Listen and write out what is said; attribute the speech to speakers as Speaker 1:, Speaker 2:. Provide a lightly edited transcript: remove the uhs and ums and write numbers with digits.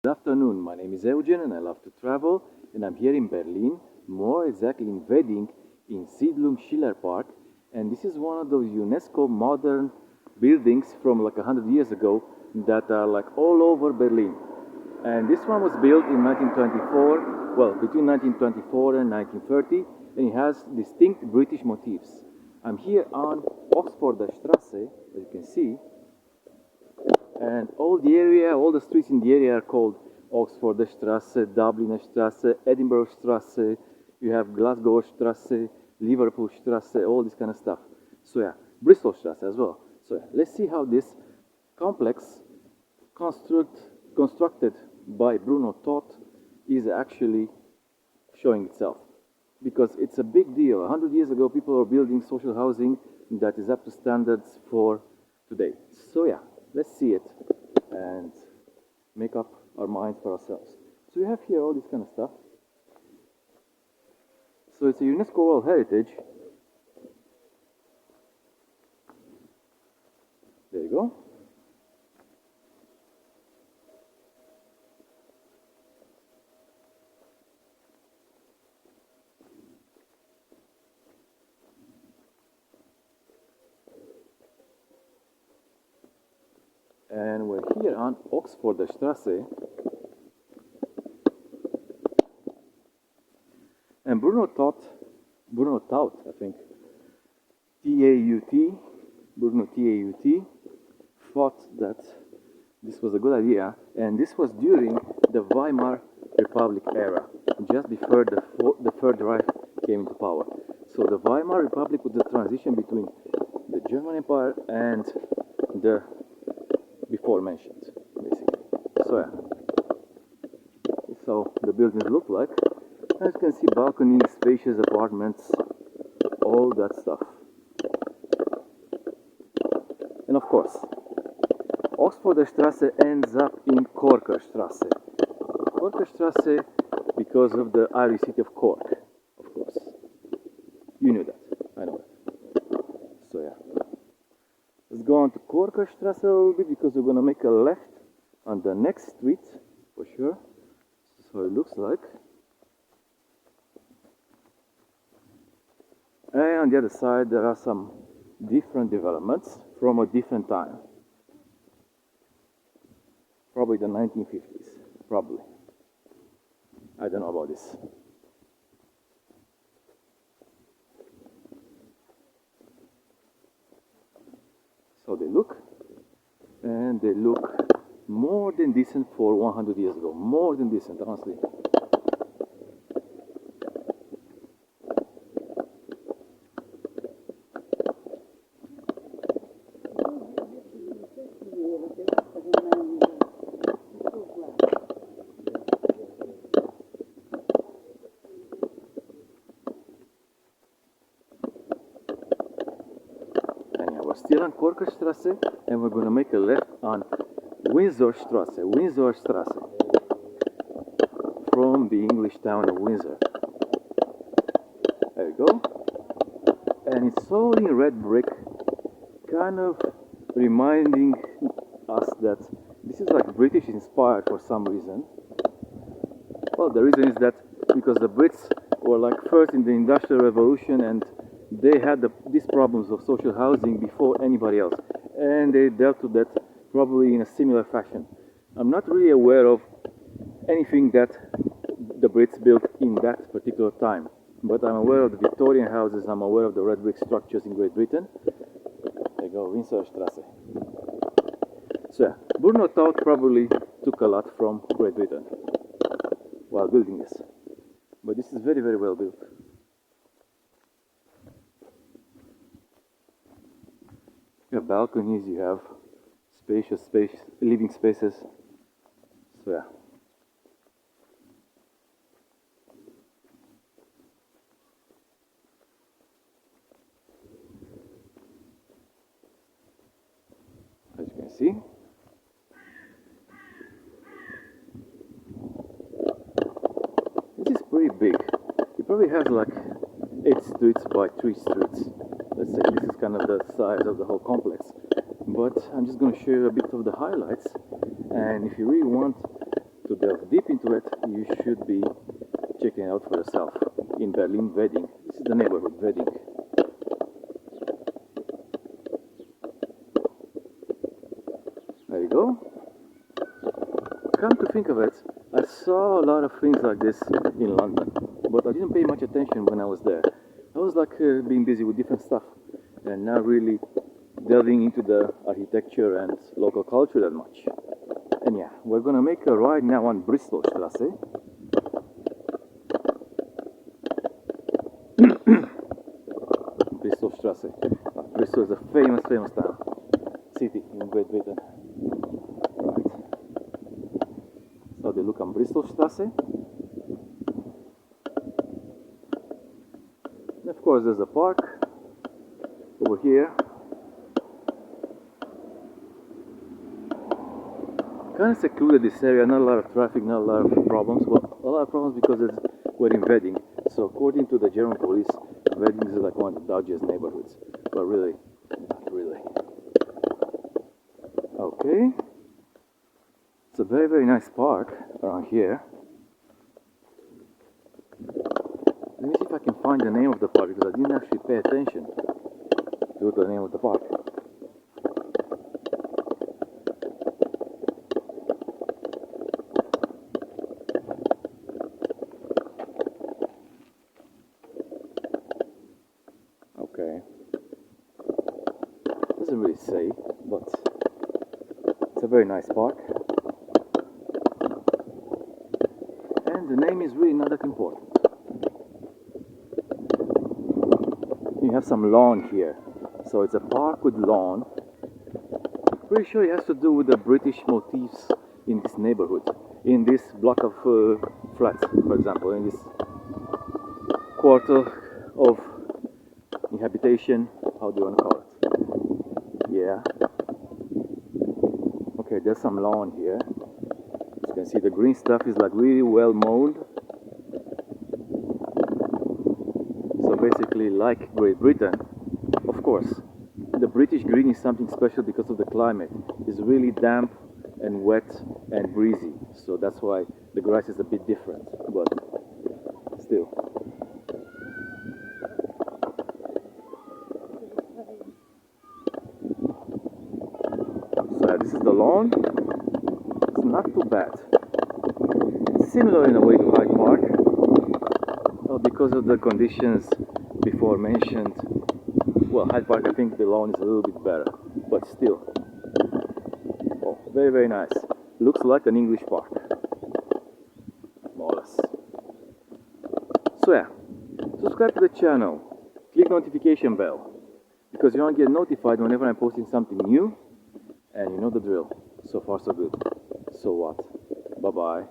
Speaker 1: Good afternoon, my name is Eugen and I love to travel, and I'm here in Berlin, more exactly in Wedding in Siedlung Schiller Park, and this is one of those UNESCO modern buildings from like 100 years ago that are like all over Berlin. And this one was built in 1924, well, between 1924 and 1930, and it has distinct British motifs. I'm here on Oxforder Strasse, as you can see, and all the area, all the streets in the area are called Oxford Strasse, Dublin Strasse, Edinburgh Strasse, you have Glasgow Strasse, Liverpool Strasse, all this kind of stuff. So yeah, Bristol Strasse as well. So yeah, let's see how this complex constructed by Bruno Todt is actually showing itself. Because it's a big deal. 100 years ago, people were building social housing that is up to standards for today. So yeah, let's see it and make up our minds for ourselves. So we have here all this kind of stuff. So it's a UNESCO World Heritage. There you go. And we're here on Oxford Strasse. And Bruno Taut, I think, T-A-U-T, Bruno T-A-U-T, thought that this was a good idea, and this was during the Weimar Republic era, just before the Third Reich came into power. So the Weimar Republic was the transition between the German Empire and the before mentioned, basically. So yeah, so the buildings look like. As you can see, balconies, spacious apartments, all that stuff. And of course, Oxford Strasse ends up in Corker Strasse. Corker Strasse because of the Irish city of Cork, of course. You knew that, I know that. So yeah. Let's go on to Corker Strasse a little bit because we're going to make a left on the next street, for sure. So it looks like. And on the other side, there are some different developments from a different time. Probably the 1950s, probably. I don't know about this. So they look, and they look more than decent for 100 years ago. More than decent, honestly. We're still on Corker Strasse, and we're going to make a left on Windsor Strasse, from the English town of Windsor. There you go. And it's all in red brick, kind of reminding us that this is like British inspired for some reason. Well, the reason is that because the Brits were like first in the Industrial Revolution, and they had these problems of social housing before anybody else, and they dealt with that probably in a similar fashion. I'm not really aware of anything that the Brits built in that particular time, but I'm aware of the Victorian houses, I'm aware of the red brick structures in Great Britain. There you go, Windsor Strasse. So yeah, Bruno Taut probably took a lot from Great Britain while building this, but this is very, very well built. You have balconies, you have spacious living spaces. So yeah. As you can see. This is pretty big. It probably has like 8 streets by 3 streets. Let's say this is kind of the size of the whole complex. But I'm just going to show you a bit of the highlights, and if you really want to delve deep into it, you should be checking it out for yourself. In Berlin, Wedding. This is the neighborhood, Wedding. There you go. Come to think of it, I saw a lot of things like this in London, but I didn't pay much attention when I was there. I was like being busy with different stuff and not really delving into the architecture and local culture that much. And yeah, we're gonna make a ride now on Bristolstrasse. Bristolstrasse. Bristol is a famous town, city in Great Britain. Right. So they look on Bristolstrasse. And of course there's a park over here. Kind of secluded, this area, not a lot of traffic, not a lot of problems. Well, a lot of problems because we're in Wedding. So according to the German police, Wedding is like one of the dodgiest neighborhoods. But really, not really. Okay. It's a very nice park around here. Let me see if I can find the name of the park because I didn't actually pay attention to the name of the park. Okay. Doesn't really say, but it's a very nice park. And the name is really not that important. You have some lawn here. So it's a park with lawn. Pretty sure it has to do with the British motifs in this neighborhood. In this block of flats, for example, in this quarter of habitation, how do you want to call it? Yeah. Okay, there's some lawn here. As you can see, the green stuff is like really well mowed. So basically, like Great Britain, of course, the British green is something special because of the climate. It's really damp and wet and breezy. So that's why the grass is a bit different, but still. So this is the lawn. It's not too bad. It's similar in a way to Hyde Park. Well, because of the conditions before mentioned. Well, Hyde Park, I think the lawn is a little bit better, but still. Oh, very nice. Looks like an English park, more or less. So yeah, subscribe to the channel, click notification bell, because you want to get notified whenever I'm posting something new, and you know the drill. So far so good. So what? Bye bye.